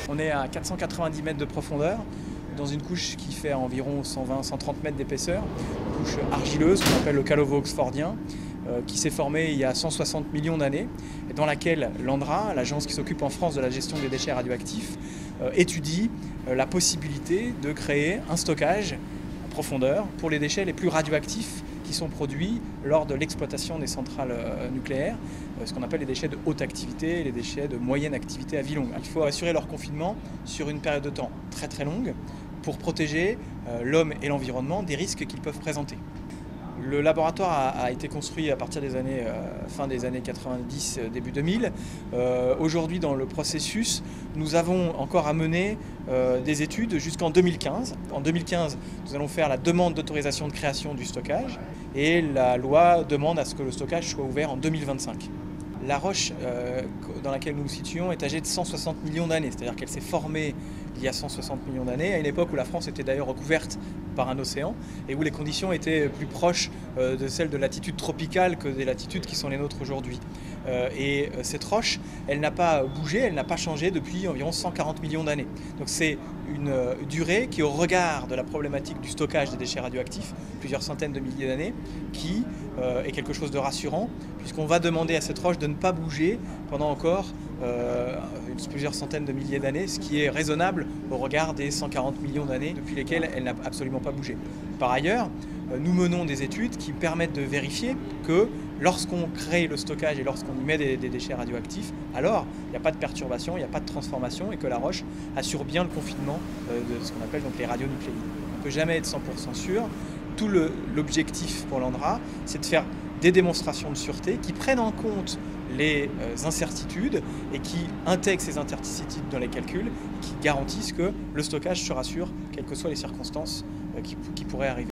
On est à 490 mètres de profondeur, dans une couche qui fait environ 120-130 mètres d'épaisseur, une couche argileuse qu'on appelle le calovo oxfordien, qui s'est formée il y a 160 millions d'années, et dans laquelle l'ANDRA, l'agence qui s'occupe en France de la gestion des déchets radioactifs, étudie la possibilité de créer un stockage en profondeur pour les déchets les plus radioactifs qui sont produits lors de l'exploitation des centrales nucléaires, ce qu'on appelle les déchets de haute activité et les déchets de moyenne activité à vie longue. Il faut assurer leur confinement sur une période de temps très très longue pour protéger l'homme et l'environnement des risques qu'ils peuvent présenter. Le laboratoire a été construit à partir des années, fin des années 90, début 2000. Aujourd'hui, dans le processus, nous avons encore à mener des études jusqu'en 2015. En 2015, nous allons faire la demande d'autorisation de création du stockage et la loi demande à ce que le stockage soit ouvert en 2025. La roche dans laquelle nous nous situons est âgée de 160 millions d'années, c'est-à-dire qu'elle s'est formée il y a 160 millions d'années, à une époque où la France était d'ailleurs recouverte par un océan et où les conditions étaient plus proches de celles de latitudes tropicales que des latitudes qui sont les nôtres aujourd'hui. Et cette roche, elle n'a pas bougé, elle n'a pas changé depuis environ 140 millions d'années. Donc c'est une durée qui, au regard de la problématique du stockage des déchets radioactifs, plusieurs centaines de milliers d'années, qui est quelque chose de rassurant, puisqu'on va demander à cette roche de ne pas bouger pendant encore plusieurs centaines de milliers d'années, ce qui est raisonnable au regard des 140 millions d'années depuis lesquelles elle n'a absolument pas bougé. Par ailleurs, nous menons des études qui permettent de vérifier que lorsqu'on crée le stockage et lorsqu'on y met des déchets radioactifs, alors il n'y a pas de perturbation, il n'y a pas de transformation et que la roche assure bien le confinement de ce qu'on appelle donc les radionucléides. On ne peut jamais être 100% sûr. Tout l'objectif pour l'ANDRA, c'est de faire des démonstrations de sûreté qui prennent en compte les incertitudes et qui intègrent ces incertitudes dans les calculs, qui garantissent que le stockage sera sûr, quelles que soient les circonstances qui pourraient arriver.